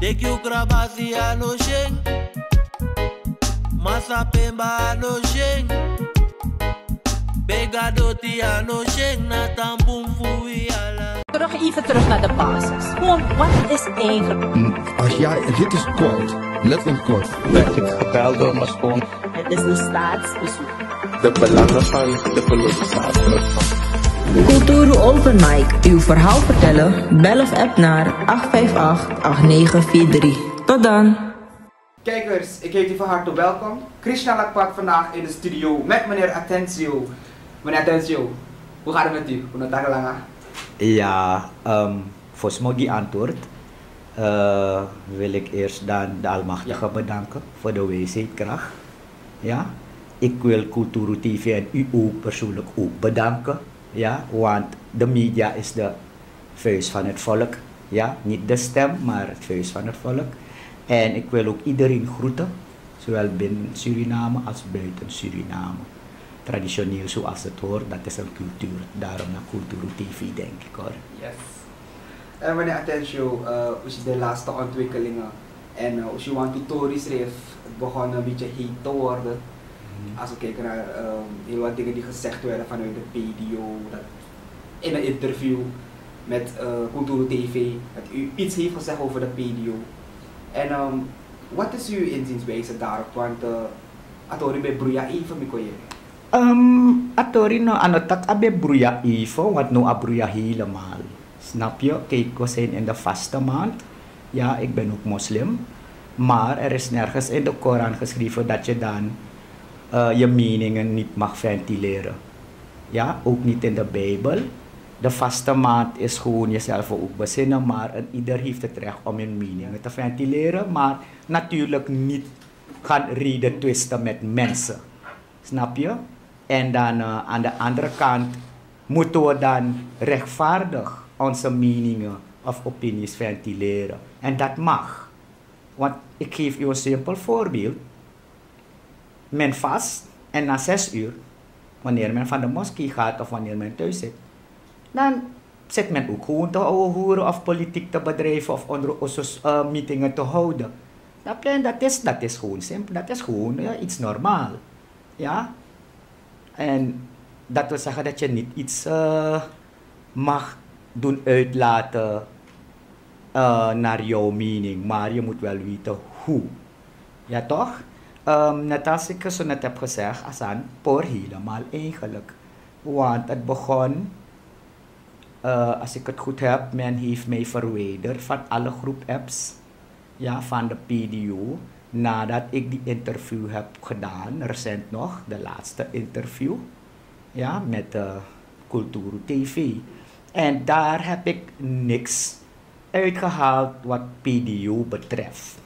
Take you krabasi ano sheng, masa pemba ano sheng, begadoti ano sheng, na tampung fui ala. Even terug naar de basis. Gewoon, wat is eigenlijk? Als jij, dit is kort, letterlijk kort. Werd ik gebeld door mijn spoon. Het is een staatsbezoek. De belangen van de verloren zaten. Kulturu Open Mic. Uw verhaal vertellen? Bel of app naar 858-8943. Tot dan. Kijkers, ik heet u van harte welkom. Krishna Lakpak vandaag in de studio met meneer Atencio. Meneer Atencio, hoe gaat het met u? Hoe gaat het? Ja, volgens mij die antwoord wil ik eerst dan de Almachtige bedanken voor de wc-kracht. Ja, ik wil Kulturu TV en u ook persoonlijk ook bedanken. Ja, want de media is de vuist van het volk. Ja, niet de stem, maar het vuist van het volk. En ik wil ook iedereen groeten, zowel binnen Suriname als buiten Suriname. Traditioneel zoals het hoort, dat is een cultuur. Daarom naar Kulturu TV, denk ik hoor. Yes. Meneer Atencio, hoe is de laatste ontwikkelingen? En als je want tutorials heeft, het begon een beetje heet te worden. Als we kijken naar heel wat dingen die gezegd werden vanuit de PDO, dat in een interview met Kulturu TV, dat u iets heeft gezegd over de PDO. En wat is uw inzienswijze daarop? Want Atori bij Broeia even mikoye. Atori no ano tak abe Broeia even, want no abroeia helemaal. Snap je? Kijk, we zijn in de vaste maand. Ja, ik ben ook moslim. Maar er is nergens in de Koran geschreven dat je dan je meningen niet mag ventileren. Ja, ook niet in de Bijbel. De vaste maand is gewoon jezelf ook bezinnen, maar ieder heeft het recht om hun meningen te ventileren, maar natuurlijk niet gaan reden twisten met mensen. Snap je? En dan aan de andere kant moeten we dan rechtvaardig onze meningen of opinies ventileren. En dat mag. Want ik geef u een simpel voorbeeld. Men vast en na 6 uur, wanneer men van de moskee gaat of wanneer men thuis zit, dan zit men ook gewoon te horen of politiek te bedrijven of onder meetingen te houden. Dat is gewoon simpel, dat is gewoon iets normaal. Ja? En dat wil zeggen dat je niet iets mag doen uitlaten naar jouw mening, maar je moet wel weten hoe. Ja toch? Net als ik zo net heb gezegd, Asan, voor helemaal eigenlijk. Want het begon, als ik het goed heb, men heeft mij verwijderd van alle groep-apps, ja, van de PDO, nadat ik die interview heb gedaan, recent nog, de laatste interview, ja, met Kulturu TV. En daar heb ik niks uitgehaald wat PDO betreft.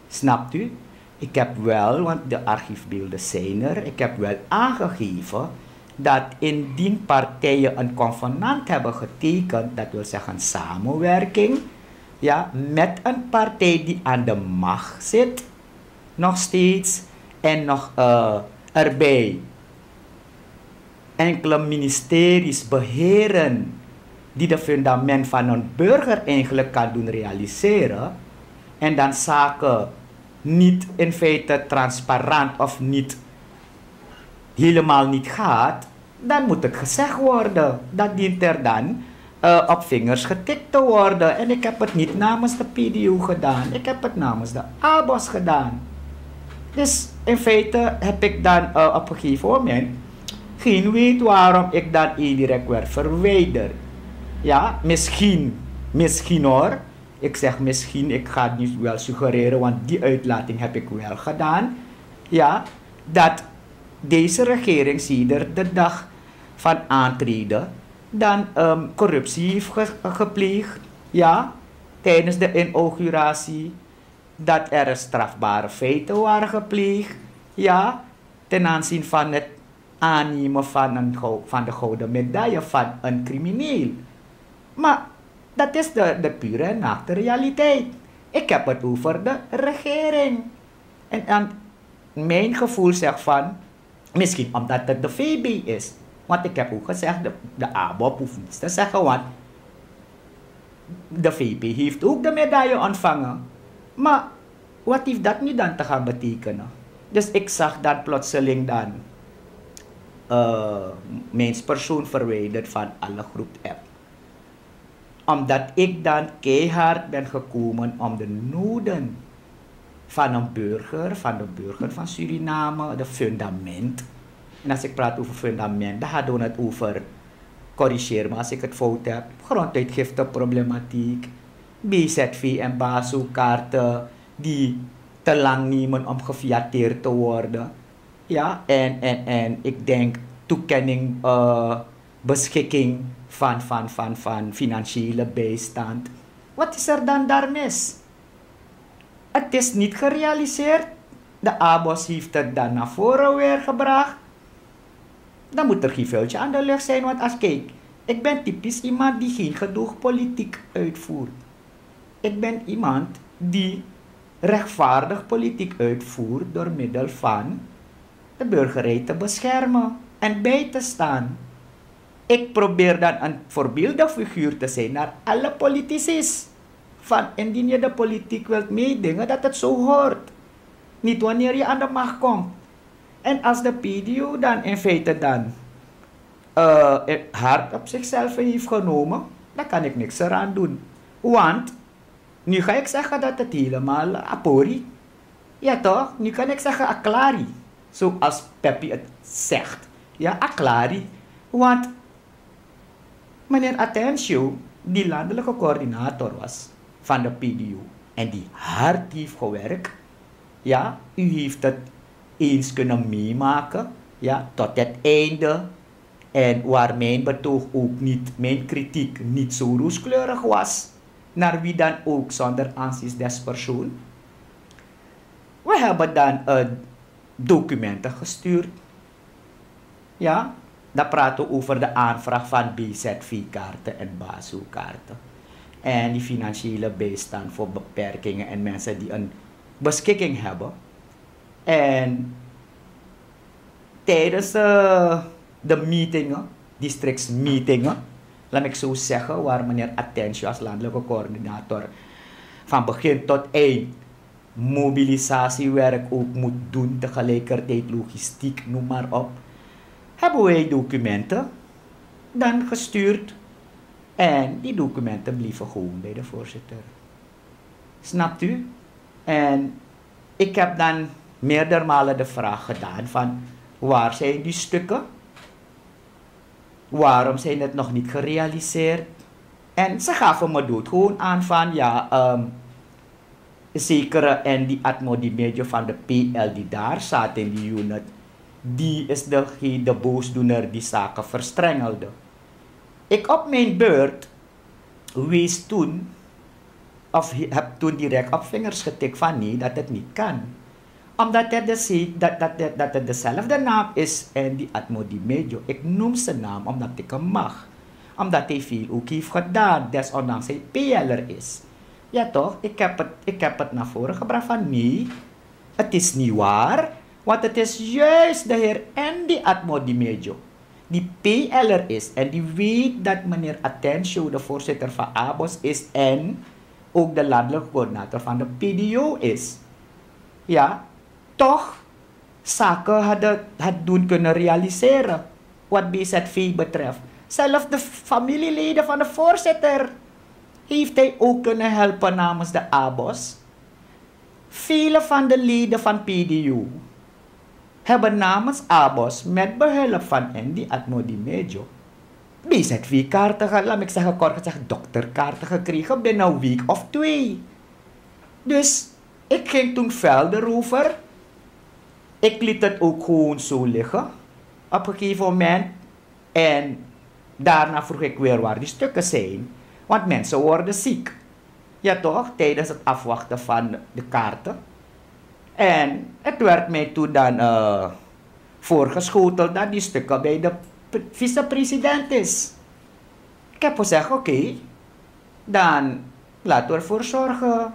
Snapt u? Ik heb wel, want de archiefbeelden zijn er, ik heb wel aangegeven dat indien partijen een convenant hebben getekend, dat wil zeggen samenwerking, ja, met een partij die aan de macht zit, nog steeds, en nog erbij enkele ministeries beheren die de fundament van een burger eigenlijk kan doen realiseren, en dan zaken niet in feite transparant of niet helemaal niet gaat, dan moet het gezegd worden. Dat dient er dan op vingers getikt te worden. En ik heb het niet namens de PDO gedaan. Ik heb het namens de ABOS gedaan. Dus in feite heb ik dan op een gegeven moment geen weet waarom ik dan indirect werd verwijderd. Ja, misschien hoor. Ik zeg misschien, ik ga het niet wel suggereren, want die uitlating heb ik wel gedaan. Ja, dat deze regering sinds de dag van aantreden dan corruptie heeft gepleegd. Ja, tijdens de inauguratie. Dat er strafbare feiten waren gepleegd. Ja, ten aanzien van het aannemen van de gouden medaille van een crimineel. Maar dat is de pure en naakte realiteit. Ik heb het over de regering. En mijn gevoel zegt van, misschien omdat het de VB is. Want ik heb ook gezegd, de ABOP hoeft niets te zeggen, want de VB heeft ook de medaille ontvangen. Maar wat heeft dat nu dan te gaan betekenen? Dus ik zag dan plotseling dan mijn persoon verwijderd van alle groep app. Omdat ik dan keihard ben gekomen om de noden van een burger, van Suriname, de fundament. En als ik praat over fundament, dan hadden we het over, corrigeer me als ik het fout heb, gronduitgifteproblematiek, BZV en BASO-kaarten die te lang nemen om gefiateerd te worden. Ja, en ik denk toekenning, beschikking van financiële bijstand. Wat is er dan daar mis? Het is niet gerealiseerd. De ABOS heeft het dan naar voren weer gebracht. Dan moet er geen vuiltje aan de lucht zijn. Want als kijk, ik ben typisch iemand die geen gedoogpolitiek uitvoert. Ik ben iemand die rechtvaardig politiek uitvoert door middel van de burgerij te beschermen en bij te staan. Ik probeer dan een voorbeeldig figuur te zijn naar alle politici. Van indien je de politiek wilt meedingen, dat het zo hoort. Niet wanneer je aan de macht komt. En als de PDU dan in feite dan het hard op zichzelf heeft genomen, dan kan ik niks eraan doen. Want, nu ga ik zeggen dat het helemaal apori. Ja toch? Nu kan ik zeggen aklari. Zoals Peppi het zegt. Ja, aklari. Want meneer Atencio, die landelijke coördinator was van de PDU en die hard heeft gewerkt, ja, u heeft het eens kunnen meemaken, ja, tot het einde. En waar mijn betoog ook niet, mijn kritiek niet zo rooskleurig was, naar wie dan ook zonder aanzien des persoon. We hebben dan documenten gestuurd. Ja, dan praten we over de aanvraag van BZV-kaarten en BASO-kaarten. En die financiële bijstand voor beperkingen en mensen die een beschikking hebben. En tijdens de meetingen, districtsmeetingen, laat ik zo zeggen, waar meneer Atencio als landelijke coördinator van begin tot eind mobilisatiewerk ook moet doen, tegelijkertijd logistiek, noem maar op, hebben wij documenten dan gestuurd en die documenten blieven gewoon bij de voorzitter. Snapt u? En ik heb dan meerdere malen de vraag gedaan van waar zijn die stukken? Waarom zijn het nog niet gerealiseerd? En ze gaven me dood gewoon aan van ja, zekere Andy Atmo, die medio van de PL die daar zat in die unit, die is de boosdoener die zaken verstrengelde. Ik op mijn beurt wees toen, of heb toen direct op vingers getikt van nee, dat het niet kan. Omdat het dezelfde naam is en die Atmo die medio. Ik noem zijn naam omdat ik hem mag. Omdat hij veel ook heeft gedaan, desondanks hij PL'er is. Ja toch, ik heb het naar voren gebracht van nee, het is niet waar. Want het is juist de heer Andy Atmo di Medio die PL'er is en die weet dat meneer Atencio de voorzitter van ABOS is en ook de landelijke coördinator van de PDO is. Ja, toch zaken had doen kunnen realiseren wat BZV betreft. Zelfs de familieleden van de voorzitter heeft hij ook kunnen helpen namens de ABOS. Vele van de leden van PDU hebben namens ABOS met behulp van Andy Atmo di Medio BZV-kaarten, laat ik zeggen kort gezegd, dokterkaarten gekregen binnen een week of 2. Dus ik ging toen verder over. Ik liet het ook gewoon zo liggen op een gegeven moment. En daarna vroeg ik weer waar die stukken zijn. Want mensen worden ziek. Ja toch, tijdens het afwachten van de kaarten. En het werd mij toen dan voorgeschoteld dat die stukken bij de vicepresident is. Ik heb gezegd, oké, dan laten we ervoor zorgen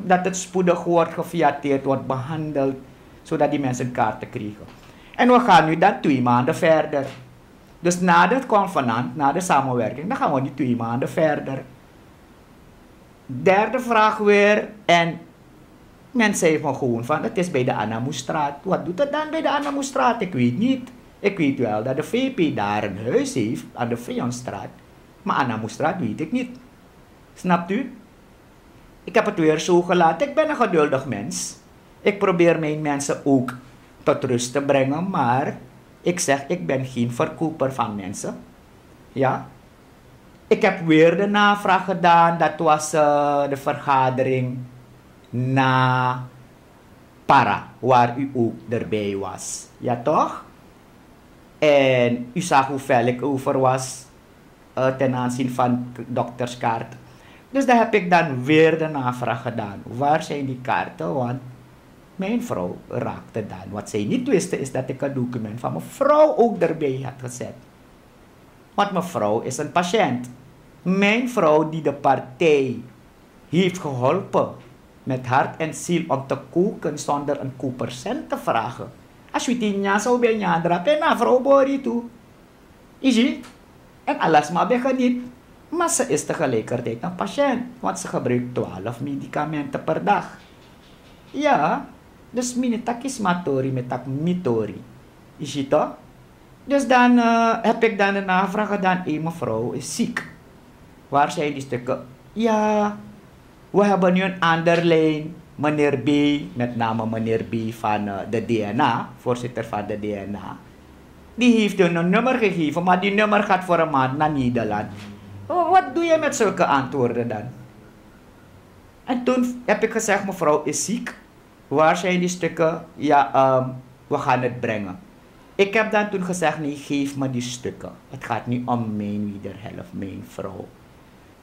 dat het spoedig wordt gefiateerd, wordt behandeld, zodat die mensen kaarten krijgen. En we gaan nu dan 2 maanden verder. Dus na het convenant, na de samenwerking, dan gaan we nu 2 maanden verder. Derde vraag weer. En men zei me gewoon van, het is bij de Anamoestraat. Wat doet het dan bij de Anamoestraat? Ik weet niet. Ik weet wel dat de VP daar een huis heeft aan de Vrionstraat. Maar Anamoestraat weet ik niet. Snapt u? Ik heb het weer zo gelaten. Ik ben een geduldig mens. Ik probeer mijn mensen ook tot rust te brengen. Maar ik zeg, ik ben geen verkoper van mensen. Ja. Ik heb weer de navraag gedaan. Dat was de vergadering na Para, waar u ook erbij was. Ja toch? En u zag hoe fel ik over was ten aanzien van dokterskaart. Dus daar heb ik dan weer de navraag gedaan. Waar zijn die kaarten? Want mijn vrouw raakte dan. Wat zij niet wisten is dat ik een document van mijn vrouw ook erbij had gezet. Want mijn vrouw is een patiënt. Mijn vrouw die de partij heeft geholpen met hart en ziel om te koken zonder een kopercent te vragen. Als je die nja zou bij nja drapen, na vrouw bori toe. Zie? En alles maar bij niet. Maar ze is tegelijkertijd een patiënt, want ze gebruikt 12 medicamenten per dag. Ja, dus minitak is matori met tak mitori. Is je toch? Dus dan heb ik dan een navraag gedaan, mevrouw is ziek. Waar zijn die stukken? Ja, we hebben nu een ander lijn, meneer B, met name meneer B van de DNA, voorzitter van de DNA. Die heeft een nummer gegeven, maar die nummer gaat voor een maand naar Nederland. Wat doe je met zulke antwoorden dan? En toen heb ik gezegd, mevrouw is ziek. Waar zijn die stukken? Ja, we gaan het brengen. Ik heb dan toen gezegd, nee, geef me die stukken. Het gaat niet om mijn wederhelft, mijn vrouw.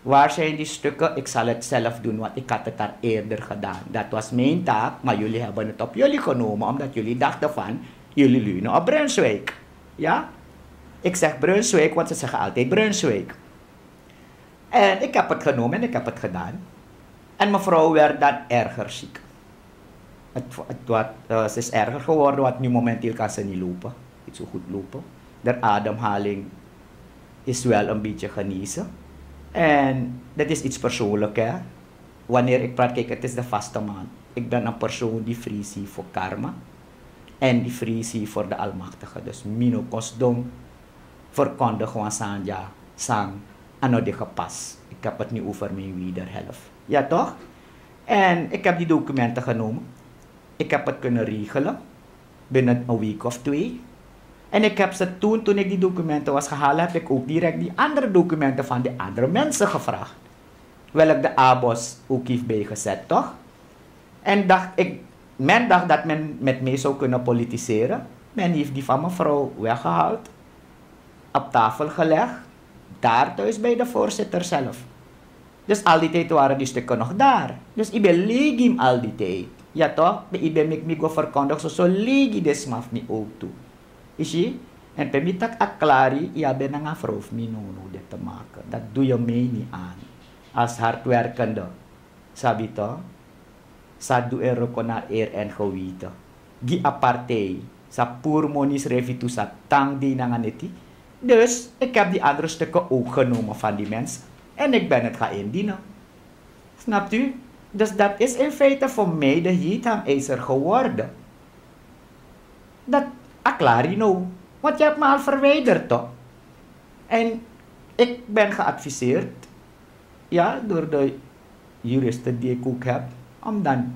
Waar zijn die stukken? Ik zal het zelf doen, want ik had het daar eerder gedaan. Dat was mijn taak, maar jullie hebben het op jullie genomen, omdat jullie dachten van, jullie leunen op Brunswijk. Ja? Ik zeg Brunswijk, want ze zeggen altijd Brunswijk. En ik heb het genomen en ik heb het gedaan. En mevrouw werd dan erger ziek. Ze is erger geworden, want nu momenteel kan ze niet lopen. Niet zo goed lopen. De ademhaling is wel een beetje genezen. En dat is iets persoonlijks, hè. Wanneer ik praat, kijk, het is de vaste maand. Ik ben een persoon die vrees voor karma. En die vrees voor de Almachtige. Dus mino kosdom verkondig gewoon sanja, sang, ano de gepas. Ik heb het nu over mijn wederhelft. Ja toch? En ik heb die documenten genomen. Ik heb het kunnen regelen. Binnen een week of 2. En ik heb ze toen ik die documenten was gehaald, heb ik ook direct die andere documenten van de andere mensen gevraagd. Welk de ABOS ook heeft bijgezet, toch? En men dacht dat men met mij zou kunnen politiseren. Men heeft die van mevrouw weggehaald. Op tafel gelegd. Daar thuis bij de voorzitter zelf. Dus al die tijd waren die stukken nog daar. Dus ik ben legim al die tijd. Ja toch? Ik ben me go verkondigd zo legi desmaf mi ook toe. Is je? En bij mij tak aklari, ja ben een vrouw of minono dit te maken. Dat doe je mij niet aan. Als hardwerkende. Sabi to? Sa doe er ook naar eer en geweten. Gi apartheid. Sa pur monis revitu sa tang di nanganeti. Dus ik heb die andere stukken ook genomen van die mensen. En ik ben het gaan indienen. Snapt u? Dus dat is in feite voor mij de heethangijzer geworden. Dat aklari nou. Want je hebt me al verwijderd toch? En ik ben geadviseerd, ja, door de juristen die ik ook heb, om dan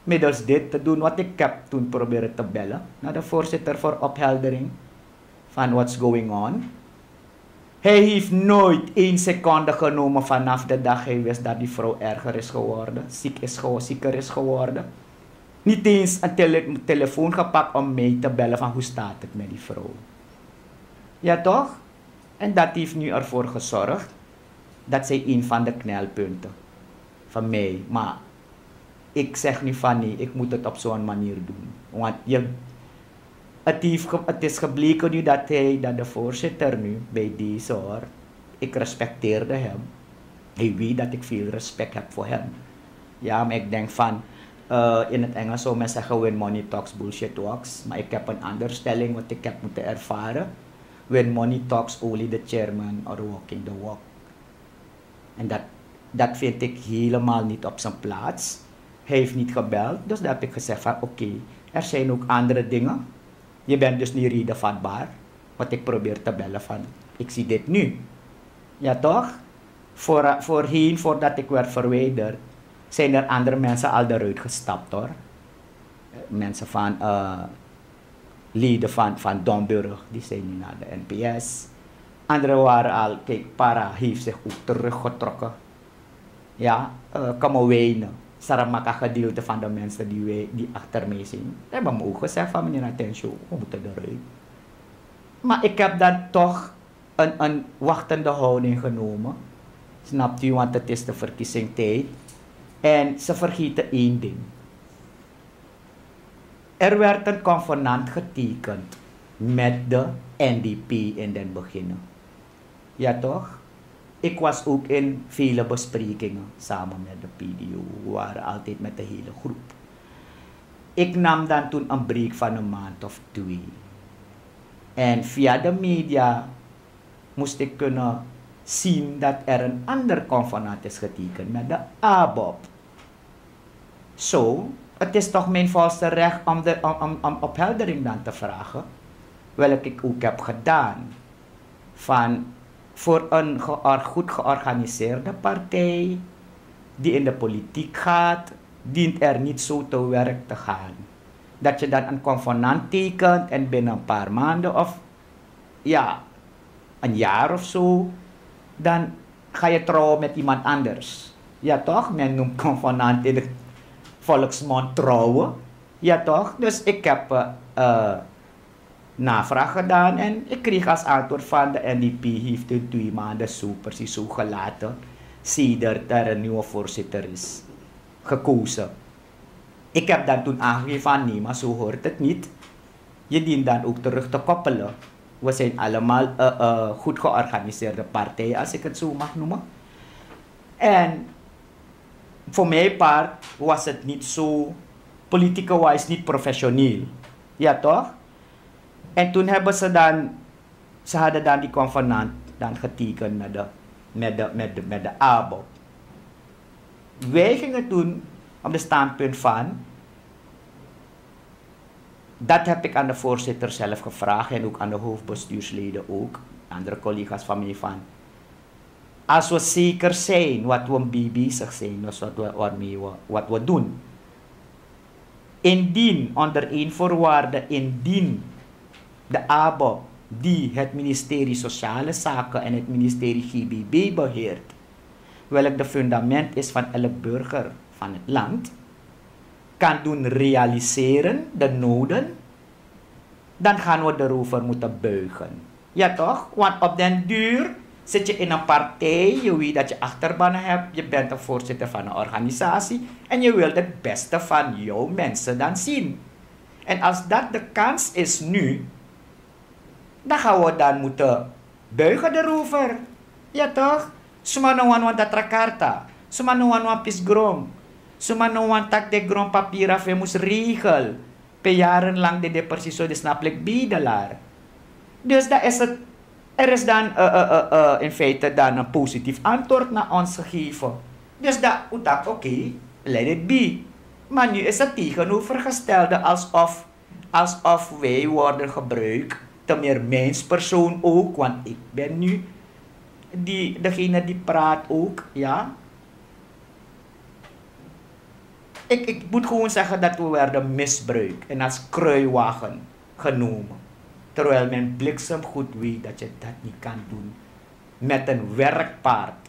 middels dit te doen wat ik heb toen proberen te bellen naar de voorzitter voor opheldering van what's going on. Hij heeft nooit 1 seconde genomen vanaf de dag hij wist dat die vrouw erger is geworden, zieker is geworden. Niet eens een telefoon gepakt om mij te bellen van hoe staat het met die vrouw. Ja toch? En dat heeft nu ervoor gezorgd dat zij een van de knelpunten van mij. Maar ik zeg nu van nee, ik moet het op zo'n manier doen. Want het is gebleken nu dat de voorzitter nu bij deze hoor, ik respecteerde hem. Hij weet dat ik veel respect heb voor hem. Ja, maar ik denk van, in het Engels zou men zeggen, when money talks, bullshit walks. Maar ik heb een andere stelling wat ik heb moeten ervaren. When money talks, only the chairman are walking the walk. En dat Dat vind ik helemaal niet op zijn plaats. Hij heeft niet gebeld, dus dat heb ik gezegd van oké, er zijn ook andere dingen. Je bent dus niet redevatbaar. Wat ik probeer te bellen van, ik zie dit nu. Ja toch? Voorheen, voordat ik werd verwijderd, zijn er andere mensen al eruit gestapt hoor. Mensen van, leden van Domburg, die zijn nu naar de NPS. Anderen waren al, kijk, Para heeft zich ook teruggetrokken. Ja, Kamowijnen, Saramaka gedeelte van de mensen die achter mij zijn. Hebben me ook gezegd van meneer Atensio, we moeten eruit. Maar ik heb dan toch een wachtende houding genomen. Snapt u, want het is de verkiezingstijd. En ze vergeten één ding. Er werd een convenant getekend met de NDP in den begin. Ja toch? Ik was ook in vele besprekingen samen met de PDO. We waren altijd met de hele groep. Ik nam dan toen een break van een maand of 2. En via de media moest ik kunnen zien dat er een ander convenant is getekend met de ABOP. Zo, het is toch mijn volste recht om opheldering dan te vragen, welke ik ook heb gedaan. Voor een goed georganiseerde partij die in de politiek gaat, dient er niet zo te werk te gaan. Dat je dan een convenant tekent en binnen een paar maanden of ja, een jaar of zo, dan ga je trouwen met iemand anders. Ja toch? Men noemt convenant in de volksmond trouwen. Ja toch? Dus ik heb navraag gedaan en ik kreeg als antwoord van de NDP heeft in 2 maanden zo precies zo gelaten, sedert er een nieuwe voorzitter is gekozen. Ik heb dan toen aangegeven van nee, maar zo hoort het niet. Je dient dan ook terug te koppelen. We zijn allemaal goed georganiseerde partijen, als ik het zo mag noemen. En voor mijn part was het niet zo, politiek-wise niet professioneel. Ja toch? En toen hebben ze hadden dan die convenant dan getekend met de ABO. Wij gingen toen op de standpunt van, dat heb ik aan de voorzitter zelf gevraagd en ook aan de hoofdbestuursleden ook, andere collega's van mij van, als we zeker zijn wat we mee bezig zijn, dus wat we doen, indien, onder één voorwaarde, indien de ABO die het ministerie Sociale Zaken en het ministerie GBB beheert, welk de fundament is van elk burger van het land, kan doen realiseren, de noden, dan gaan we erover moeten buigen. Ja toch? Want op den duur zit je in een partij, je weet dat je achterbannen hebt, je bent de voorzitter van een organisatie en je wilt het beste van jouw mensen dan zien. En als dat de kans is nu, dan gaan we dan moeten buigen erover. Ja toch? Sumano wan dat trakarta, sumano wan pisgrom, sumano wan tak de grom papier af, je moest regel. Per jarenlang de precies zo de snapelijk bedelaar. Dus dat is het. Er is dan in feite dan een positief antwoord naar ons gegeven. Dus dat we dachten, oké, let it be. Maar nu is het tegenovergestelde alsof wij worden gebruikt, te meer menspersoon ook, want ik ben nu degene die praat ook, ja. Ik moet gewoon zeggen dat we werden misbruikt en als kruiwagen genomen. Terwijl men bliksemgoed weet dat je dat niet kan doen met een werkpaard.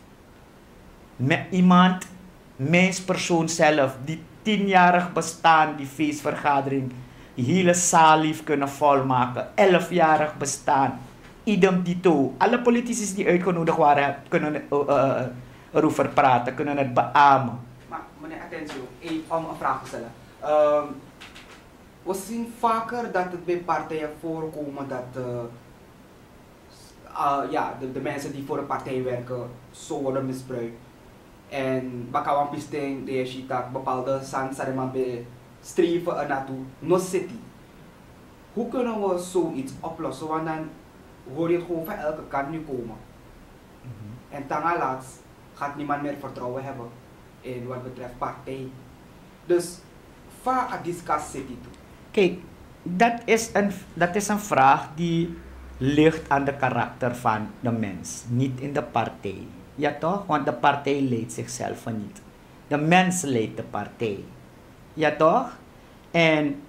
Met iemand, menspersoon zelf, die 10-jarig bestaan, die feestvergadering, die hele zaal heeft kunnen volmaken, 11-jarig bestaan, idem dito. Alle politici die uitgenodigd waren, kunnen erover praten, kunnen het beamen. Maar meneer Atensio, om een vraag te stellen. We zien vaker dat het bij partijen voorkomen dat de mensen die voor een partij werken zo worden misbruikt. En bakawan pisting de shita bepaalde sansareman bij streven ernaartoe, no city. Hoe kunnen we zoiets oplossen? Want dan hoor je het gewoon van elke kant nu komen. En ten laatst gaat niemand meer vertrouwen hebben in wat betreft partij. Dus, waar a discuss zit toe? Kijk, dat is een vraag die ligt aan de karakter van de mens, niet in de partij. Ja toch? Want de partij leidt zichzelf niet. De mens leidt de partij. Ja toch? En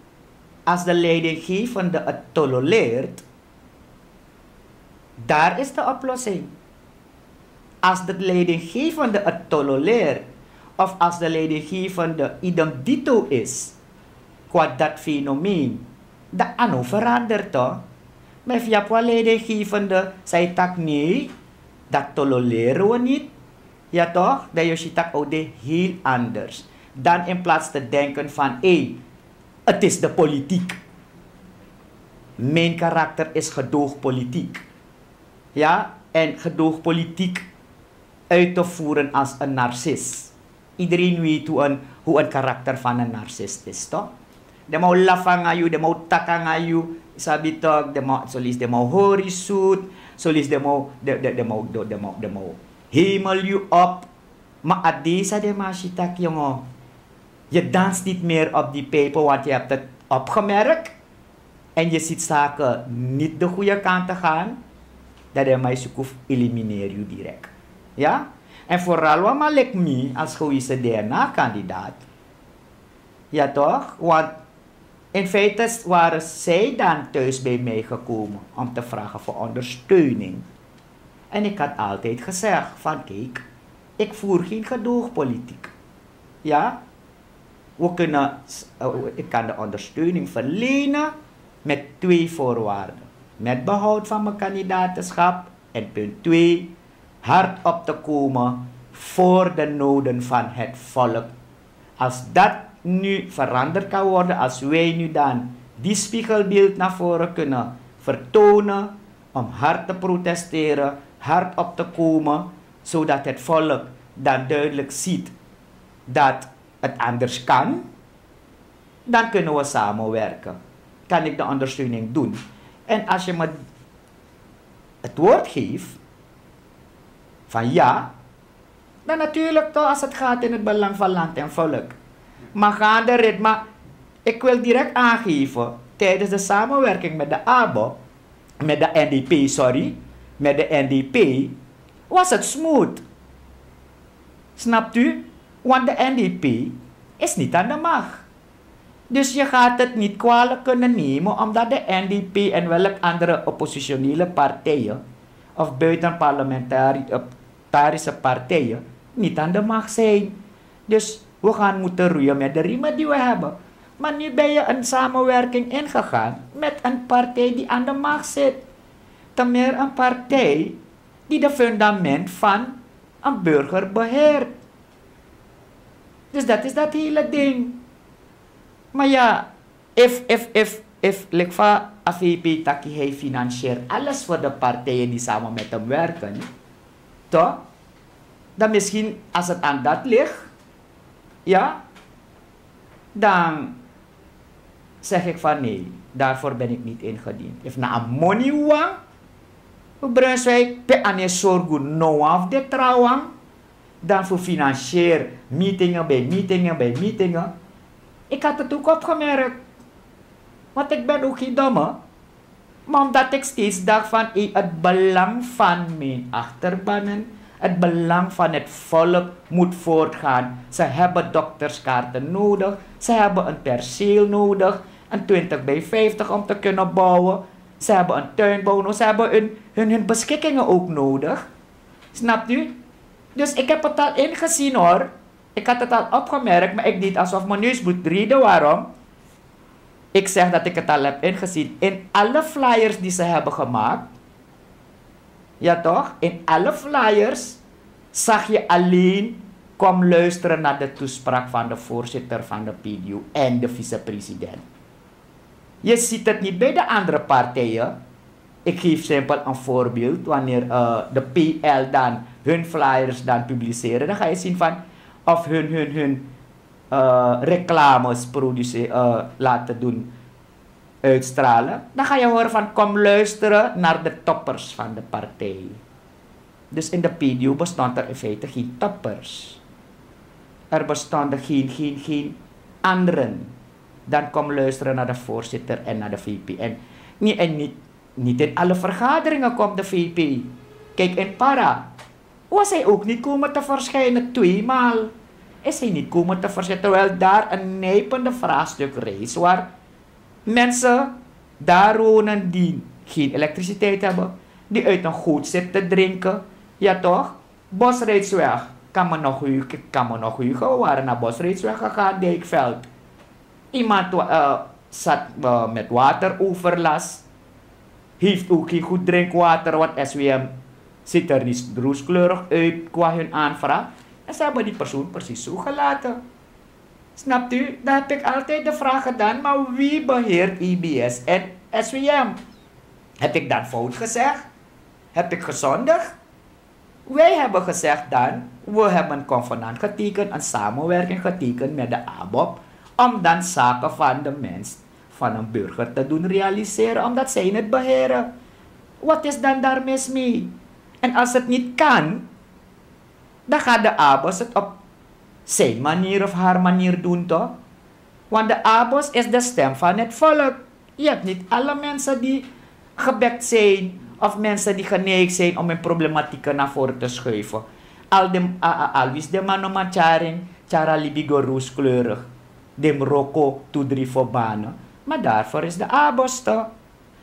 als de leidinggevende het tolereert, daar is de oplossing. Als de leidinggevende het tolereert, of als de leidinggevende idem dito is, qua dat fenomeen, dat ano verandert toch? Maar via qua leidinggevende, zei tak nee, dat tolereren we niet. Ja toch? Dat je ziet tak oude heel anders. Dan in plaats te denken van, het is de politiek. Mijn karakter is gedoogpolitiek. Ja, en gedoogpolitiek uit te voeren als een narcist. Iedereen weet hoe een karakter van een narcist is, toch? De mau lafang ayu, de mau takang ayu, sabi toch, de mau horizon, solis de mau hemel you op. Maar adesa de mashitak jongen. Je danst niet meer op die peper, want je hebt het opgemerkt. En je ziet zaken niet de goede kant te gaan. Dat je mij zoekt, elimineer je direct. Ja? En vooral wat maar lijkt me als gewezen DNA-kandidaat. Ja toch? Want in feite waren zij dan thuis bij mij gekomen om te vragen voor ondersteuning. En ik had altijd gezegd van kijk, ik voer geen gedoogpolitiek. Ja? Ik kan de ondersteuning verlenen met 2 voorwaarden. Met behoud van mijn kandidatenschap en punt 2, hard op te komen voor de noden van het volk. Als dat nu veranderd kan worden, als wij nu dan die spiegelbeeld naar voren kunnen vertonen, om hard te protesteren, hard op te komen, zodat het volk dan duidelijk ziet dat het anders kan, dan kunnen we samenwerken. Kan ik de ondersteuning doen. En als je me het woord geeft, van ja, dan natuurlijk toch als het gaat in het belang van land en volk. Maar ga de ritme, ik wil direct aangeven, tijdens de samenwerking met de ABO, met de NDP, was het smooth. Snapt u? Want de NDP is niet aan de macht. Dus je gaat het niet kwalijk kunnen nemen omdat de NDP en welke andere oppositionele partijen of buitenparlementarische partijen niet aan de macht zijn. Dus we gaan moeten roeien met de riemen die we hebben. Maar nu ben je een samenwerking ingegaan met een partij die aan de macht zit. Ten meer een partij die de fundament van een burger beheert. Dus dat is dat hele ding. Maar ja, if Lekva AVP taki hij financiert alles voor de partijen die samen met hem werken, toch? Dan misschien als het aan dat ligt, ja, dan zeg ik van nee, daarvoor ben ik niet ingediend. If na een money wang, Brunswijk pe ane sorgu no af de trouwang, dan voor financier meetingen bij meetingen. Ik had het ook opgemerkt. Want ik ben ook geen domme. Maar omdat ik steeds dacht van het belang van mijn achterbannen, het belang van het volk moet voortgaan. Ze hebben dokterskaarten nodig. Ze hebben een perceel nodig. Een 20x50 om te kunnen bouwen. Ze hebben een tuinbouw. Ze hebben hun beschikkingen ook nodig. Snapt u? Dus ik heb het al ingezien hoor. Ik had het al opgemerkt, maar ik deed alsof mijn neus moet reden. Waarom? Ik zeg dat ik het al heb ingezien. In alle flyers die ze hebben gemaakt. Ja toch? In alle flyers zag je alleen, kom luisteren naar de toespraak van de voorzitter van de PDU en de vicepresident. Je ziet het niet bij de andere partijen. Ik geef simpel een voorbeeld. Wanneer de PL dan hun flyers dan publiceren, dan ga je zien van of hun reclames laten doen uitstralen. Dan ga je horen van kom luisteren naar de toppers van de partij. Dus in de PDU bestond er in feite geen toppers. Er bestonden geen anderen dan kom luisteren naar de voorzitter en naar de VP. En niet in alle vergaderingen komt de VP. Kijk, in Para was hij ook niet komen te verschijnen 2 maal. Is hij niet komen te verschijnen, terwijl daar een nijpende vraagstuk reist, waar mensen daar wonen die geen elektriciteit hebben, die uit een goot zitten te drinken. Ja toch? Bosrijdsweg. Kan me nog huigen. We waren naar Bosrijdsweg gegaan, Dijkveld. Iemand zat met wateroverlast. Heeft ook geen goed drinkwater, want SWM ziet er niet rooskleurig uit qua hun aanvraag. En ze hebben die persoon precies zo gelaten. Snapt u? Dan heb ik altijd de vraag gedaan, maar wie beheert IBS en SWM? Heb ik dan fout gezegd? Heb ik gezondigd? Wij hebben gezegd dan, we hebben een convenant getekend, een samenwerking getekend met de ABOP, om dan zaken van de mens, van een burger te doen realiseren, omdat zij het beheren. Wat is dan daar mis mee? En als het niet kan, dan gaat de ABOS het op zijn manier of haar manier doen, toch? Want de ABOS is de stem van het volk. Je hebt niet alle mensen die gebekt zijn, of mensen die geneigd zijn om hun problematieken naar voren te schuiven. Alwis de manomacharing, chara libigo rooskleurig. Dem roko toedri voor banen. Maar daarvoor is de ABOS toch?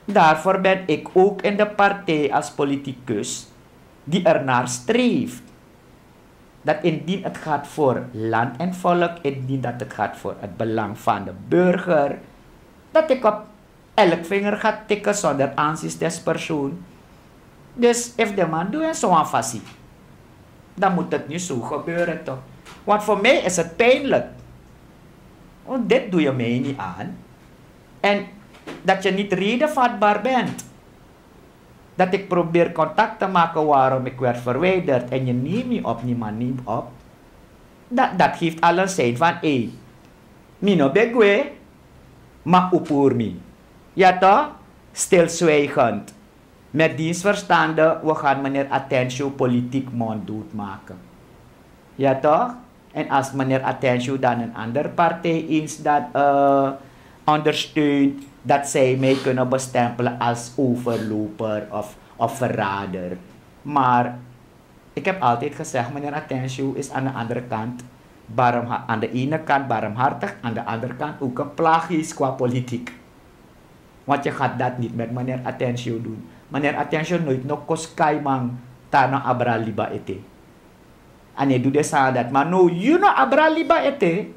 Daarvoor ben ik ook in de partij als politicus die ernaar streeft. Dat indien het gaat voor land en volk, indien dat het gaat voor het belang van de burger, dat ik op elk vinger ga tikken zonder aanzien des persoon. Dus if de man doet zo'n fasie, dan moet het niet zo gebeuren toch? Want voor mij is het pijnlijk. Want dit doe je mij niet aan. En dat je niet redenvatbaar bent. Dat ik probeer contact te maken waarom ik werd verwijderd en je neemt me op, niemand neemt op. Dat geeft al een sein van, mino begwe, maar upur me. Ja toch? Stilzwijgend. Met dienstverstande, we gaan meneer Atencio politiek monddood maken. Ja toch? En als meneer Atencio dan een andere partij eens dat ondersteunt, dat zij mij kunnen bestempelen als overloper of verrader. Maar ik heb altijd gezegd, meneer Atencio is aan de andere kant, aan de ene kant barmhartig, aan de andere kant ook een plaagjes qua politiek. Want je gaat dat niet met meneer Atencio doen. Meneer Atencio nooit nog koskaimang tana abraliba ete. En je doet de sa dat, maar no, you know abraliba ete.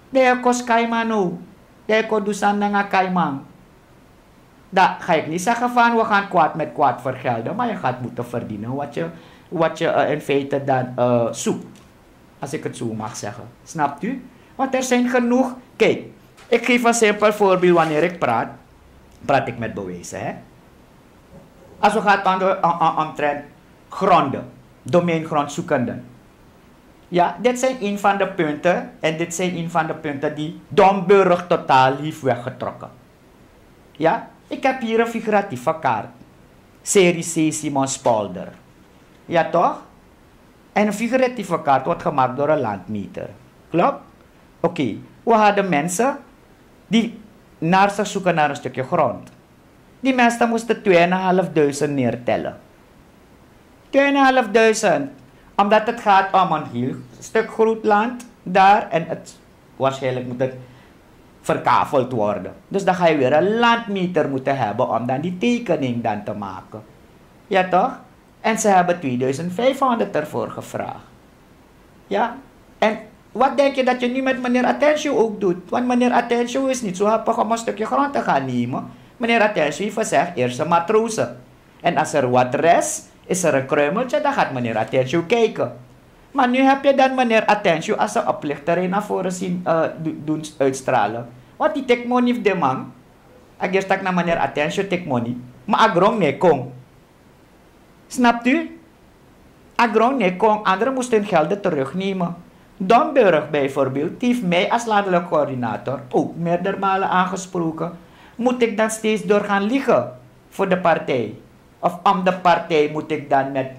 De koskaimang no. De ko dusan na nga kaimang. Dat ga ik niet zeggen van, we gaan kwaad met kwaad vergelden, maar je gaat moeten verdienen wat je in feite dan zoekt. Als ik het zo mag zeggen. Snapt u? Want er zijn genoeg. Kijk, ik geef een simpel voorbeeld wanneer ik praat ik met bewijzen. Hè? Als we gaan omtrent gronden, domeingrondzoekenden. Ja, dit zijn een van de punten, en dit zijn een van de punten die Domburg totaal heeft weggetrokken. Ja, ik heb hier een figuratieve kaart. Serie C Simon Spolder. Ja toch? En een figuratieve kaart wordt gemaakt door een landmeter. Klopt? Oké. We hadden mensen die naar zich zoeken naar een stukje grond. Die mensen moesten 2.500 neertellen. 2.500. Omdat het gaat om een heel stuk groot land daar en het waarschijnlijk moet het verkaveld worden. Dus dan ga je weer een landmeter moeten hebben om dan die tekening dan te maken. Ja toch? En ze hebben 2.500 ervoor gevraagd. Ja? En wat denk je dat je nu met meneer Atencio ook doet? Want meneer Atencio is niet zo happig om een stukje grond te gaan nemen. Meneer Atencio heeft gezegd, eerst een matrozen. En als er wat rest, is er een kruimeltje, dan gaat meneer Atencio kijken. Maar nu heb je dan meneer Atencio als een oplichter naar voren zien doen uitstralen. Want die tek money heeft de man. Ik eerst tak naar meneer Atencio tek money. Maar agrong nee kong. Snapt u? Agrong nee kong. Anderen moesten hun gelden terugnemen. Domburg bijvoorbeeld heeft mij als landelijk coördinator ook meerdere malen aangesproken. Moet ik dan steeds door gaan liegen voor de partij? Of om de partij moet ik dan met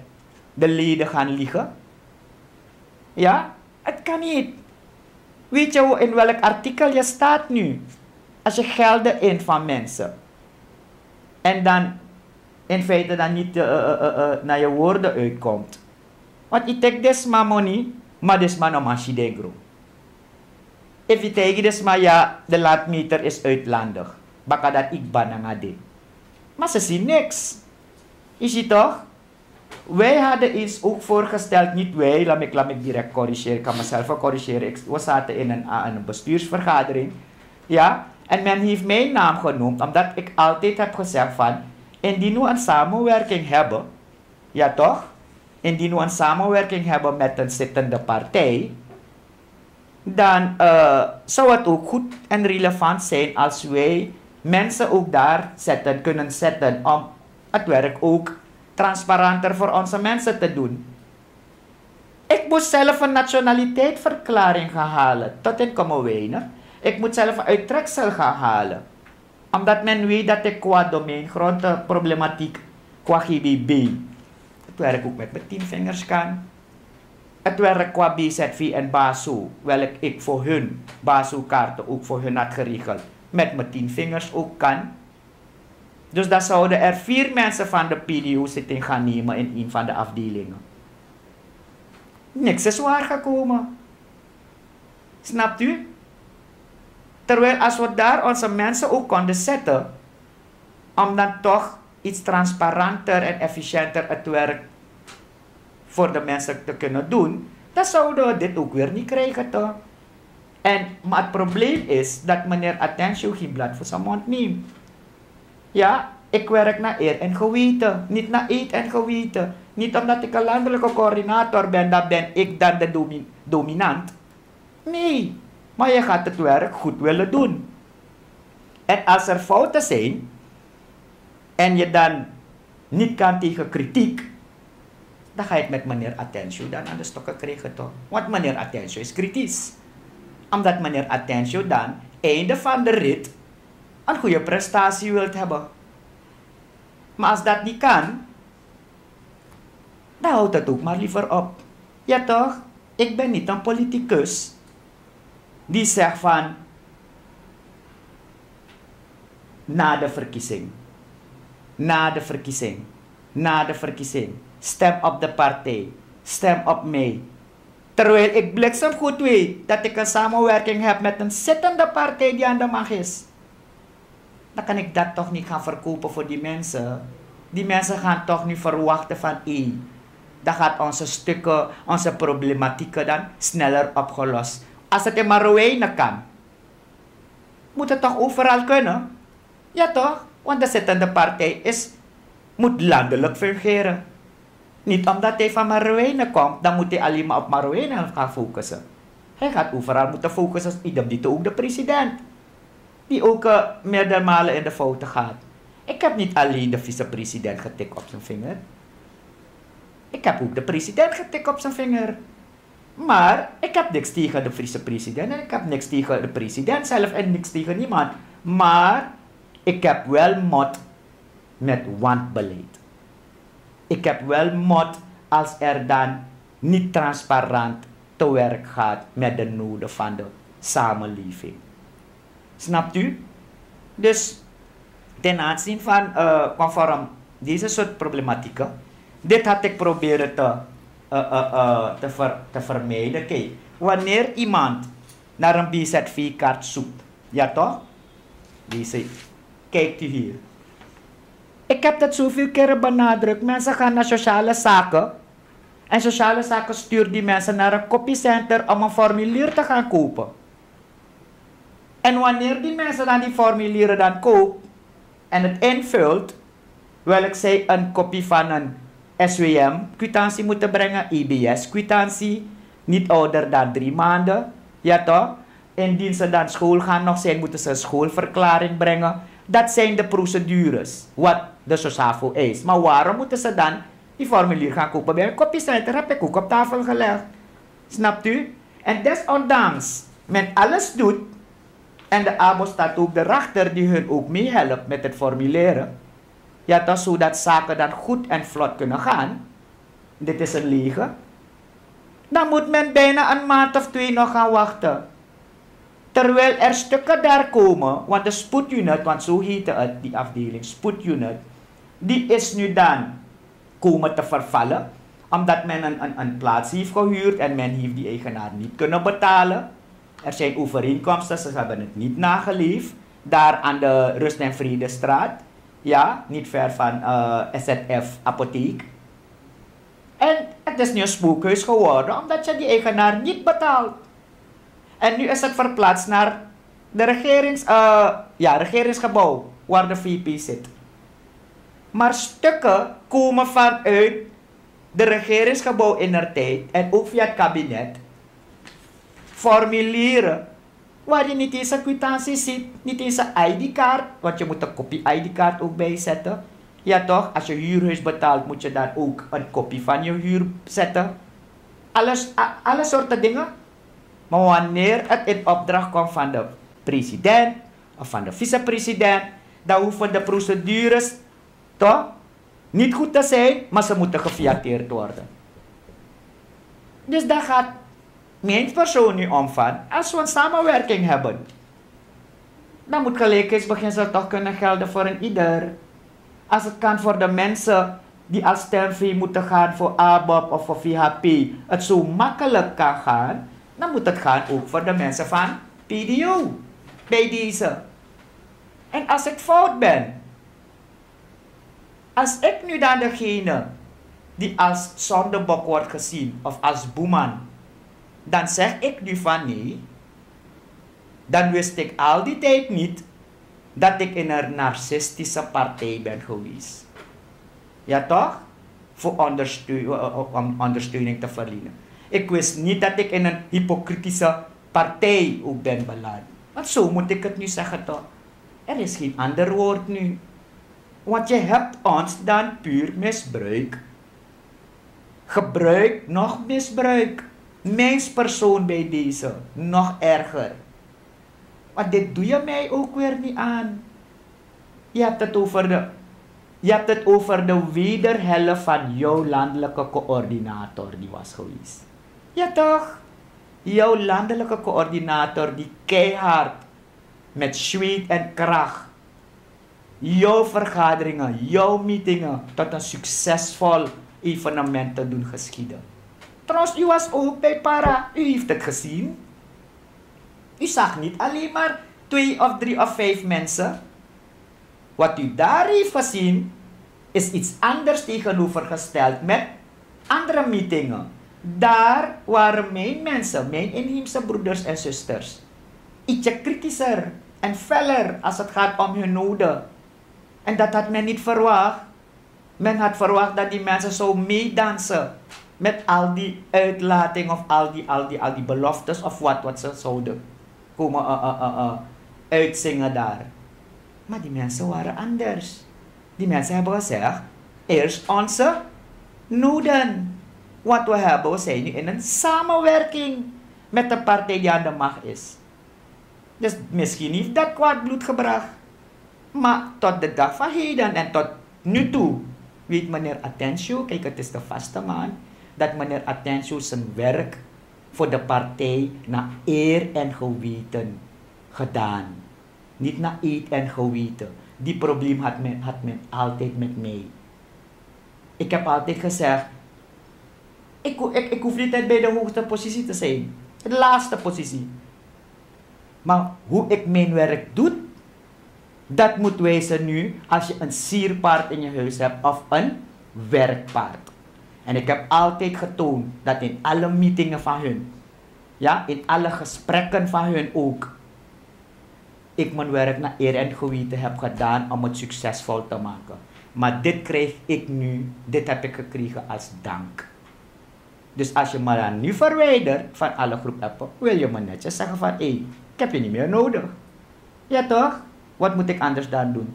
de leden gaan liegen? Ja, het kan niet. Weet je in welk artikel je staat nu? Als je gelden in van mensen. En dan in feite dan niet naar je woorden uitkomt. Want je take this ma money, maar this ma no machidegro. If je tegen this ma ja, de laadmeter is uitlandig. Baka dat ik banangade. Maar ze zien niks. Is je toch? Wij hadden iets ook voorgesteld, niet wij, laat ik direct corrigeren, ik kan mezelf wel corrigeren. We zaten in een bestuursvergadering, ja, en men heeft mijn naam genoemd, omdat ik altijd heb gezegd van, indien we een samenwerking hebben, ja toch, indien we een samenwerking hebben met een zittende partij, dan zou het ook goed en relevant zijn als wij mensen ook daar kunnen zetten om het werk ook transparanter voor onze mensen te doen. Ik moet zelf een nationaliteitsverklaring gaan halen, tot in Kommerwijnen. Ik moet zelf een uittreksel gaan halen. Omdat men weet dat ik qua domeingrondproblematiek, qua GBB, het werk ook met mijn 10 vingers kan. Het werk qua BZV en BASO, welk ik voor hun BASO-kaarten ook voor hun had geregeld, met mijn 10 vingers ook kan. Dus dan zouden er 4 mensen van de PDO-zitting gaan nemen in een van de afdelingen. Niks is waar gekomen. Snapt u? Terwijl als we daar onze mensen ook konden zetten, om dan toch iets transparanter en efficiënter het werk voor de mensen te kunnen doen, dan zouden we dit ook weer niet krijgen toch? Maar het probleem is dat meneer Atencio geen blad voor zijn mond neemt. Ja, ik werk naar eer en geweten, niet naar eet en geweten. Niet omdat ik een landelijke coördinator ben, dan ben ik dan de dominant. Nee, maar je gaat het werk goed willen doen. En als er fouten zijn, en je dan niet kan tegen kritiek, dan ga je het met meneer Atencio dan aan de stokken krijgen toch? Want meneer Atencio is kritisch. Omdat meneer Atencio dan, einde van de rit, een goede prestatie wilt hebben. Maar als dat niet kan, dan houdt het ook maar liever op. Ja toch? Ik ben niet een politicus die zegt van na de verkiezing, stem op de partij, stem op mij. Terwijl ik bliksemgoed weet dat ik een samenwerking heb met een zittende partij die aan de macht is. Dan kan ik dat toch niet gaan verkopen voor die mensen. Die mensen gaan toch niet verwachten van dan gaat onze stukken, onze problematieken dan sneller opgelost. Als het in Marowijnen kan, moet het toch overal kunnen? Ja toch? Want de zittende partij moet landelijk fungeren. Niet omdat hij van Marowijnen komt, dan moet hij alleen maar op Marowijnen gaan focussen. Hij gaat overal moeten focussen, idem dit ook de president. Die ook meerdere malen in de fouten gaat. Ik heb niet alleen de vicepresident getikt op zijn vinger. Ik heb ook de president getikt op zijn vinger. Maar ik heb niks tegen de vicepresident en ik heb niks tegen de president zelf en niks tegen niemand. Maar ik heb wel mot met wanbeleid. Ik heb wel mot als er dan niet transparant te werk gaat met de noden van de samenleving. Snapt u? Dus ten aanzien van conform deze soort problematieken, dit had ik proberen te vermijden. Kijk, wanneer iemand naar een BZV-kaart zoekt, ja toch? Deze, kijkt u hier. Ik heb dat zoveel keren benadrukt. Mensen gaan naar sociale zaken. En sociale zaken stuurt die mensen naar een kopiecenter om een formulier te gaan kopen. En wanneer die mensen dan die formulieren dan koopt en het invult, welk zij een kopie van een SWM-kwitantie moeten brengen, IBS-kwitantie, niet ouder dan 3 maanden, ja toch? Indien ze dan school gaan nog zijn, moeten ze een schoolverklaring brengen. Dat zijn de procedures, wat de SOSAFO is. Maar waarom moeten ze dan die formulier gaan kopen bij een kopiecenter? Heb ik ook op tafel gelegd. Snapt u? En desondanks men alles doet, en de ABO staat ook erachter die hun ook meehelpt met het formuleren. Ja, toch, zodat zaken dan goed en vlot kunnen gaan. dit is een leger, dan moet men bijna een maand of 2 nog gaan wachten. Terwijl er stukken daar komen, want de spoedunit, want zo heette het, die afdeling, spoedunit, die is nu dan komen te vervallen, omdat men een plaats heeft gehuurd en men heeft die eigenaar niet kunnen betalen. Er zijn overeenkomsten, ze hebben het niet nageleefd, daar aan de Rust en Vredestraat, ja, niet ver van SZF Apotheek. En het is nu een spookhuis geworden, omdat je die eigenaar niet betaalt. En nu is het verplaatst naar de regeringsgebouw, waar de VP zit. Maar stukken komen vanuit de regeringsgebouw in der tijd, en ook via het kabinet, formulieren, waar je niet eens een kwitantie ziet, niet eens een ID-kaart, want je moet een kopie ID-kaart ook bijzetten. Ja toch, als je huurhuis betaalt, moet je dan ook een kopie van je huur zetten. Alle soorten dingen. Maar wanneer het in opdracht komt van de president of van de vicepresident, dan hoeven de procedures toch niet goed te zijn, maar ze moeten gefiateerd worden. Dus daar gaat mijn persoon nu om van, als we een samenwerking hebben, dan moet gelijkheidsbeginsel toch kunnen gelden voor een ieder. Als het kan voor de mensen die als stemvee moeten gaan voor ABOP of voor VHP, het zo makkelijk kan gaan, dan moet het gaan ook voor de mensen van PDO, bij deze. En als ik fout ben, als ik nu dan degene die als zondebok wordt gezien, of als boeman, dan zeg ik nu van nee, dan wist ik al die tijd niet dat ik in een narcistische partij ben geweest. Ja toch? Voor ondersteuning te verlenen. Ik wist niet dat ik in een hypocritische partij ook ben beland. Want zo moet ik het nu zeggen toch? Er is geen ander woord nu. Want je hebt ons dan puur misbruik. Gebruik, nog misbruik. Mijn persoon bij deze, nog erger. Maar dit doe je mij ook weer niet aan. Je hebt het over de wederhelft van jouw landelijke coördinator die was geweest. Ja toch? Jouw landelijke coördinator die keihard met zweet en kracht jouw vergaderingen, jouw meetingen tot een succesvol evenement te doen geschieden. Trouwens, u was ook bij Para. U heeft het gezien. U zag niet alleen maar 2 of 3 of 5 mensen. Wat u daar heeft gezien, is iets anders tegenovergesteld met andere meetingen. Daar waren mijn mensen, mijn inheemse broeders en zusters, ietsje kritischer en feller als het gaat om hun noden. En dat had men niet verwacht. Men had verwacht dat die mensen zo meedansen met al die uitlatingen of al die beloftes of wat ze zouden komen uitzingen daar. Maar die mensen waren anders. Die mensen hebben gezegd, eerst onze noden. Wat we zijn nu in een samenwerking met de partij die aan de macht is. Dus misschien heeft dat kwaad bloed gebracht. Maar tot de dag van heden en tot nu toe weet meneer Atencio, kijk het is de vaste man, dat meneer Atencio zijn werk voor de partij naar eer en geweten gedaan. Niet naar eet en geweten. Die probleem had men altijd met mij. Ik heb altijd gezegd, ik hoef niet bij de hoogste positie te zijn. De laatste positie. Maar hoe ik mijn werk doe, dat moet wijzen nu als je een sierpaard in je huis hebt of een werkpaard. En ik heb altijd getoond dat in alle meetingen van hun, ja, in alle gesprekken van hun ook, ik mijn werk naar eer en geweten heb gedaan om het succesvol te maken. Maar dit krijg ik nu, dit heb ik gekregen als dank. Dus als je me dan nu verwijdert van alle groep appen, wil je me netjes zeggen van, hé, ik heb je niet meer nodig. Ja toch? Wat moet ik anders dan doen?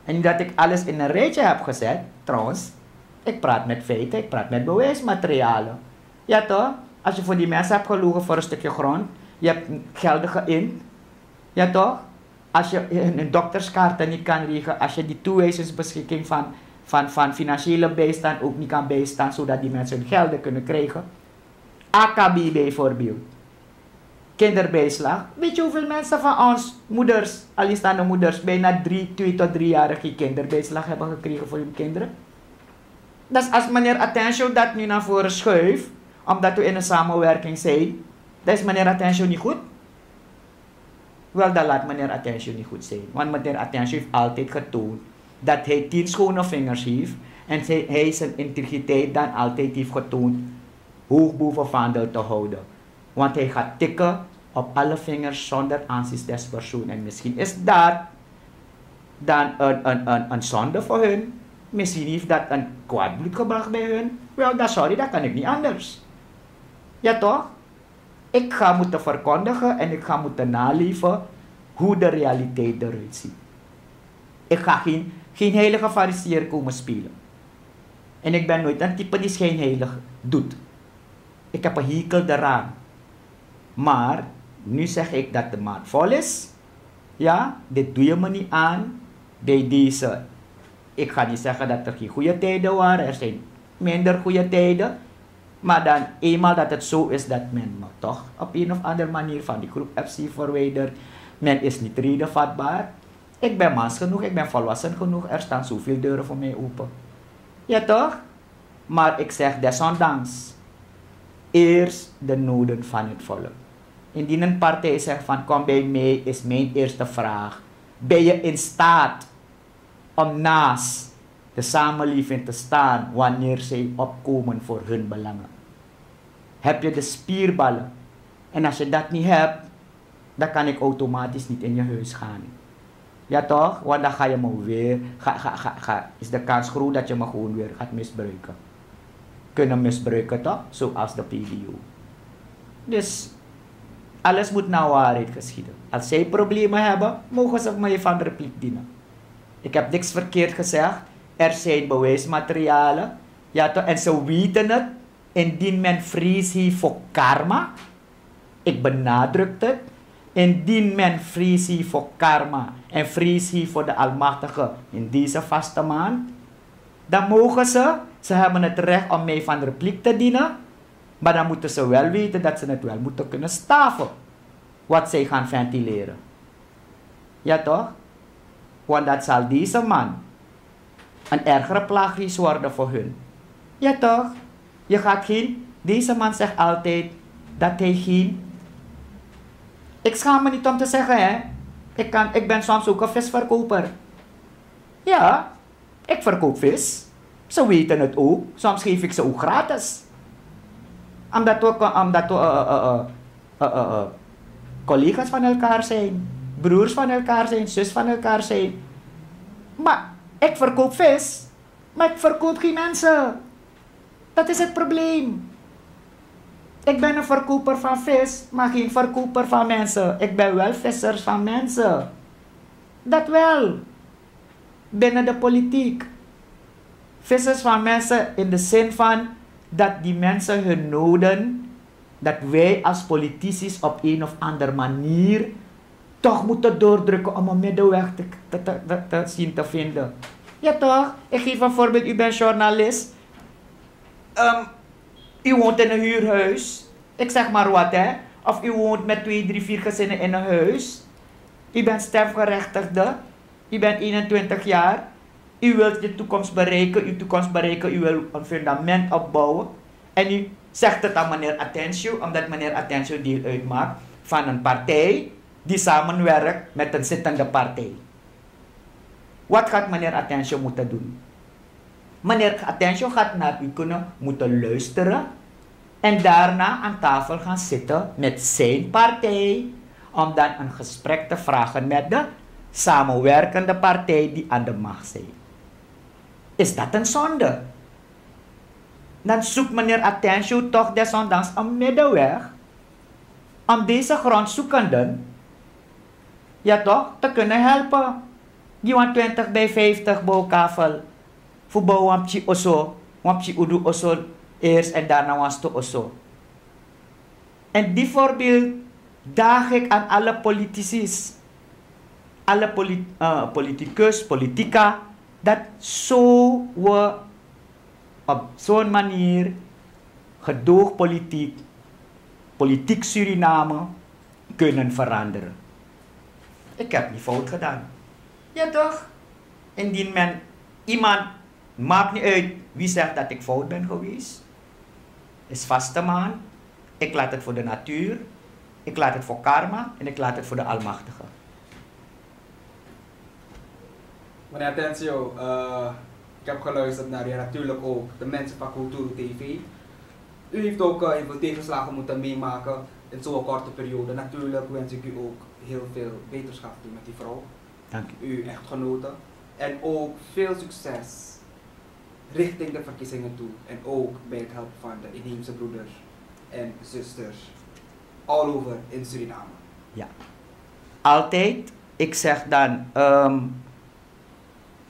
En nu dat ik alles in een rijtje heb gezet, trouwens, ik praat met feiten, ik praat met bewijsmaterialen. Ja toch? Als je voor die mensen hebt gelogen voor een stukje grond, je hebt gelden geïnd. Ja toch? Als je een dokterskaart niet kan regelen, als je die toewijzingsbeschikking van financiële bijstand ook niet kan bijstaan, zodat die mensen hun gelden kunnen krijgen. AKB bijvoorbeeld. Kinderbijslag. Weet je hoeveel mensen van ons, moeders, alleenstaande moeders, bijna 2 tot 3 jaar geen kinderbijslag hebben gekregen voor hun kinderen? Dus als meneer Attention dat nu naar voren schuift, omdat we in een samenwerking zijn, dan is meneer Attention niet goed. Wel, dan laat meneer Attention niet goed zijn. Want meneer Attention heeft altijd getoond dat hij 10 schone vingers heeft en hij zijn integriteit dan altijd heeft getoond hoog boven vaandel te houden. Want hij gaat tikken op alle vingers zonder aanzien des persoon. En misschien is dat dan een zonde voor hun. Misschien heeft dat een kwaad bloed gebracht bij hun. Wel, dat kan ik niet anders. Ja toch? Ik ga moeten verkondigen en ik ga moeten naleven hoe de realiteit eruit ziet. Ik ga geen heilige fariseer komen spelen. En ik ben nooit een type die schijnheilig doet. Ik heb een hekel eraan. Maar, nu zeg ik dat de maat vol is. Ja, dit doe je me niet aan. Bij deze, ik ga niet zeggen dat er geen goede tijden waren. Er zijn minder goede tijden. Maar dan eenmaal dat het zo is dat men me toch op een of andere manier van die groep FC verwijdert. Men is niet redenvatbaar. Ik ben mans genoeg, ik ben volwassen genoeg. Er staan zoveel deuren voor mij open. Ja toch? Maar ik zeg desondanks. Eerst de noden van het volk. Indien een partij zegt van kom bij mij, is mijn eerste vraag. Ben je in staat om naast de samenleving te staan wanneer zij opkomen voor hun belangen? Heb je de spierballen? En als je dat niet hebt, dan kan ik automatisch niet in je huis gaan. Ja toch? Want dan ga je me weer, is de kans groot dat je me gewoon weer gaat misbruiken. Kunnen misbruiken toch? Zoals de PDO. Dus alles moet naar waarheid geschieden. Als zij problemen hebben, mogen ze mij van de repliek dienen. Ik heb niks verkeerd gezegd. Er zijn bewijsmaterialen. Ja, toch? En ze weten het. Indien men vrees heeft voor karma. Ik benadruk het. Indien men vrees heeft voor karma. En vrees heeft voor de Almachtige in deze vaste maand. Dan mogen ze. Ze hebben het recht om mij van de repliek te dienen. Maar dan moeten ze wel weten dat ze het wel moeten kunnen staven. Wat zij gaan ventileren. Ja toch? Want dat zal deze man een ergere plaagries worden voor hun. Ja toch? Je gaat geen... Deze man zegt altijd dat hij geen... Ik schaam me niet om te zeggen, hè. Ik ben soms ook een visverkoper. Ja, ik verkoop vis. Ze weten het ook. Soms geef ik ze ook gratis. Omdat we collega's van elkaar zijn. Broers van elkaar zijn, zus van elkaar zijn. Maar ik verkoop vis. Maar ik verkoop geen mensen. Dat is het probleem. Ik ben een verkoper van vis, maar geen verkoper van mensen. Ik ben wel visser van mensen. Dat wel. Binnen de politiek. Vissers van mensen in de zin van dat die mensen hun noden, dat wij als politici op een of andere manier toch moeten doordrukken om een middenweg te zien te vinden. Ja toch? Ik geef een voorbeeld. U bent journalist. U woont in een huurhuis. Ik zeg maar wat, hè. Of u woont met 2, 3, 4 gezinnen in een huis. U bent sterfgerechtigde. U bent 21 jaar. U wilt je toekomst bereiken. Uw toekomst bereiken. U wil een fundament opbouwen. En u zegt het aan meneer Attention, omdat meneer Attention deel uitmaakt van een partij die samenwerkt met een zittende partij. Wat gaat meneer Attention moeten doen? Meneer Attention gaat naar u moeten luisteren en daarna aan tafel gaan zitten met zijn partij om dan een gesprek te vragen met de samenwerkende partij die aan de macht zijn. Is dat een zonde? Dan zoekt meneer Attention toch desondanks een middenweg om deze grondzoekenden, ja toch, te kunnen helpen. Die want 20 bij 50 bouwkavel. Voor bouwampje oso, wampje udu oso eerst en daarna wansto oso. En die voorbeeld daag ik aan alle politici, alle politicus, politica, dat zo we op zo'n manier politiek Suriname kunnen veranderen. Ik heb niet fout gedaan. Ja toch? Indien iemand, maakt niet uit wie zegt dat ik fout ben geweest, is vaste maand. Ik laat het voor de natuur, ik laat het voor karma en ik laat het voor de Almachtige. Meneer Atencio, ik heb geluisterd naar natuurlijk ook de mensen van Kulturu TV. U heeft ook heel veel tegenslagen moeten meemaken in zo'n korte periode. Natuurlijk wens ik u ook heel veel beterschap toe met die vrouw. Dank u. Uw echtgenote. En ook veel succes richting de verkiezingen toe. En ook bij het helpen van de inheemse broeders en zusters all over in Suriname. Ja. Altijd, ik zeg dan,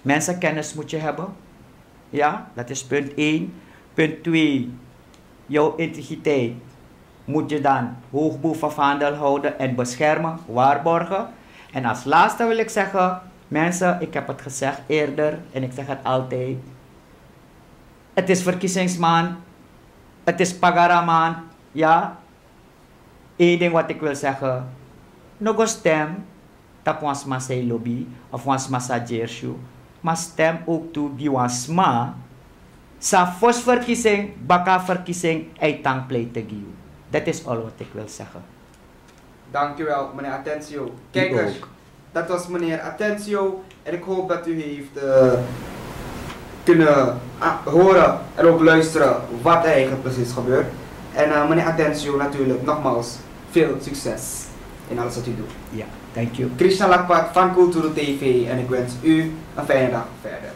mensenkennis moet je hebben. Ja, dat is punt 1. Punt 2, jouw integriteit moet je dan hoog boven vaandel houden en beschermen, waarborgen. En als laatste wil ik zeggen, mensen, ik heb het gezegd eerder en ik zeg het altijd. Het is verkiezingsmaand, het is Pagaramaand, ja. Eén ding wat ik wil zeggen, nog een stem, dat was massa lobby of was massa jershu, maar stem ook toe die was ma. Sa fos verkiezing, baka verkiezing, ei tang play te giu. Dat is al wat ik wil zeggen. Dankjewel, meneer Atencio. Kijkers, dat was meneer Atencio en ik hoop dat u heeft kunnen horen en ook luisteren wat er eigenlijk precies gebeurt. En meneer Atencio natuurlijk nogmaals veel succes in alles wat u doet. Ja, thank you. Krishna Lakpat van Kulturu TV en ik wens u een fijne dag verder.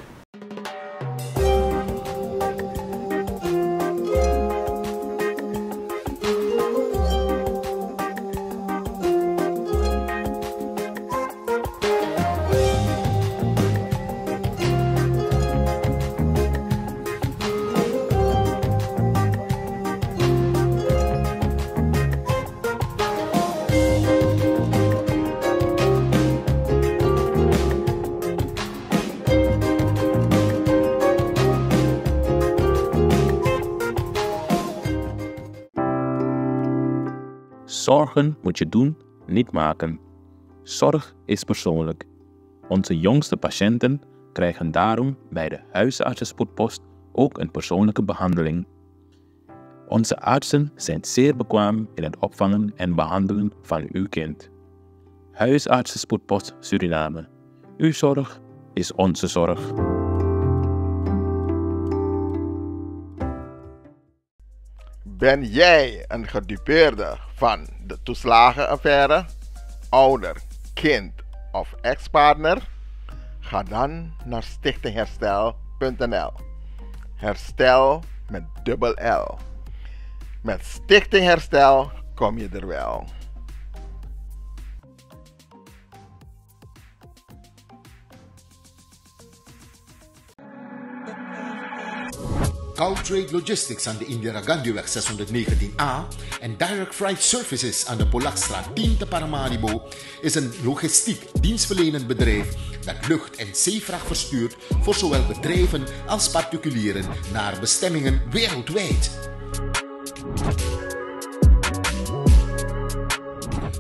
Zorgen moet je doen, niet maken. Zorg is persoonlijk. Onze jongste patiënten krijgen daarom bij de huisartsenspoedpost ook een persoonlijke behandeling. Onze artsen zijn zeer bekwaam in het opvangen en behandelen van uw kind. Huisartsenspoedpost Suriname. Uw zorg is onze zorg. Ben jij een gedupeerde van de toeslagenaffaire, ouder, kind of ex-partner? Ga dan naar stichtingherstel.nl. Herstel met dubbel L. Met Stichting Herstel kom je er wel. Trade Logistics aan de Indira Gandhiweg 619A en Direct Freight Services aan de Polakstraat 10 te Paramaribo is een logistiek dienstverlenend bedrijf dat lucht- en zeevracht verstuurt voor zowel bedrijven als particulieren naar bestemmingen wereldwijd.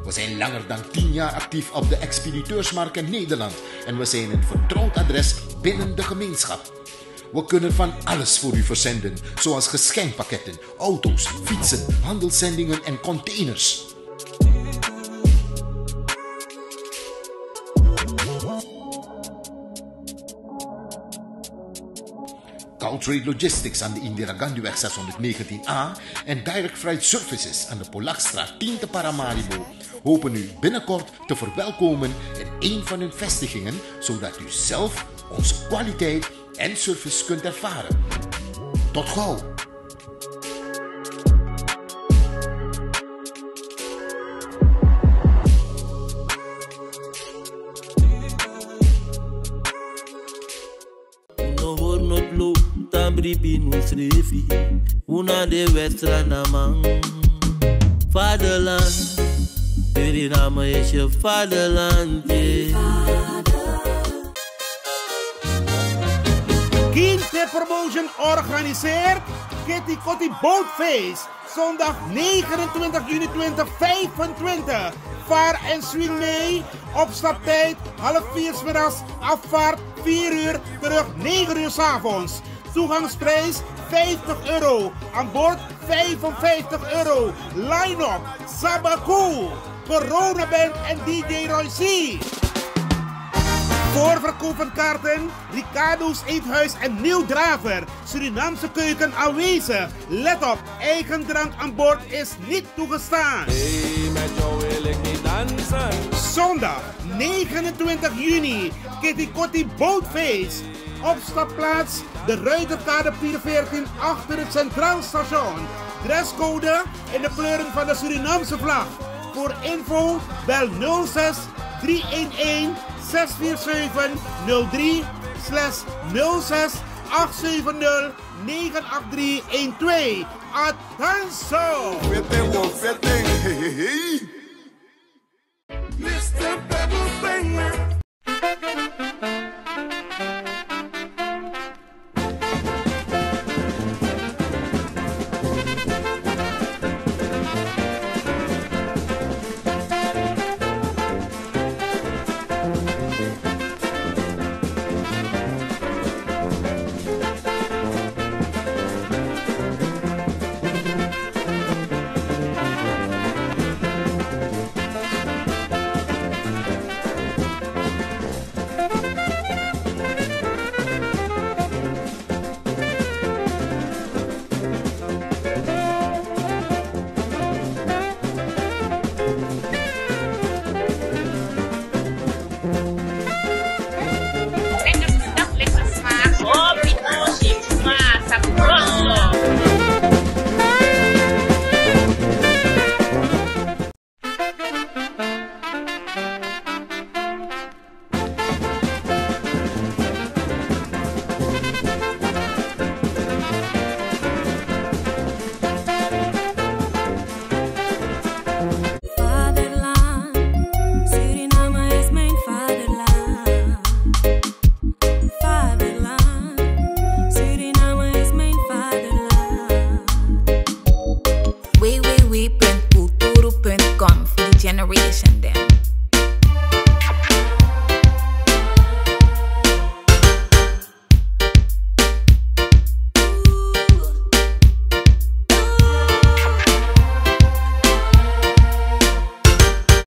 We zijn langer dan 10 jaar actief op de expediteursmarkt in Nederland en we zijn een vertrouwd adres binnen de gemeenschap. We kunnen van alles voor u verzenden, zoals geschenkpakketten, auto's, fietsen, handelszendingen en containers. Trade Logistics aan de Indira Gandhiweg 619A en Direct Freight Services aan de Polakstraat 10 te Paramaribo hopen u binnenkort te verwelkomen in een van hun vestigingen, zodat u zelf onze kwaliteit en service kunt ervaren. Tot gauw! Srefi, una de westra namang. Vaderland, Suriname is je vaderland. King Tip Promotion organiseert Kitty Kotti Boatface. Zondag 29 juni 2025. Vaar en swing mee. Opstaptijd 3:30 's middags. Afvaart 4 uur. Terug 9 uur 's avonds. Toegangsprijs €50. Aan boord €55. Line-up Sabaku, Corona Band en DJ Roy C. Voorverkoop van kaarten, Ricardo's Eethuis en Nieuw Draver. Surinaamse keuken aanwezig. Let op, eigen drank aan boord is niet toegestaan. Hey, met jou wil ik niet dansen. Zondag 29 juni, Kitty Kotti Boatface. Opstapplaats, de Ruiterkade 414 achter het Centraal Station. Dresscode in de kleuren van de Surinaamse vlag. Voor info bel 06 311 647 03 /06 870 98312. Attention! Mr.